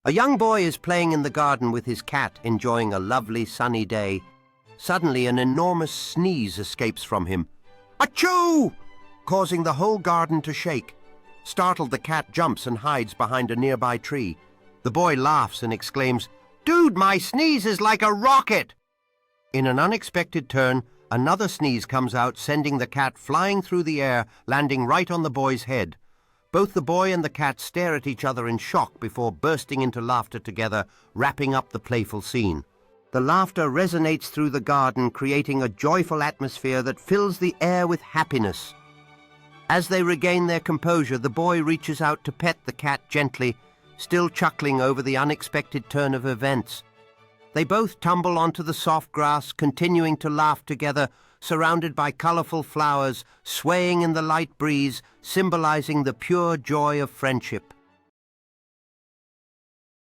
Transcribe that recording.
A young boy is playing in the garden with his cat, enjoying a lovely sunny day. Suddenly, an enormous sneeze escapes from him. Achoo! Causing the whole garden to shake. Startled, the cat jumps and hides behind a nearby tree. The boy laughs and exclaims, "Dude, my sneeze is like a rocket!" In an unexpected turn, another sneeze comes out, sending the cat flying through the air, landing right on the boy's head. Both the boy and the cat stare at each other in shock before bursting into laughter together, wrapping up the playful scene. The laughter resonates through the garden, creating a joyful atmosphere that fills the air with happiness. As they regain their composure, the boy reaches out to pet the cat gently, still chuckling over the unexpected turn of events. They both tumble onto the soft grass, continuing to laugh together, surrounded by colorful flowers, swaying in the light breeze, symbolizing the pure joy of friendship.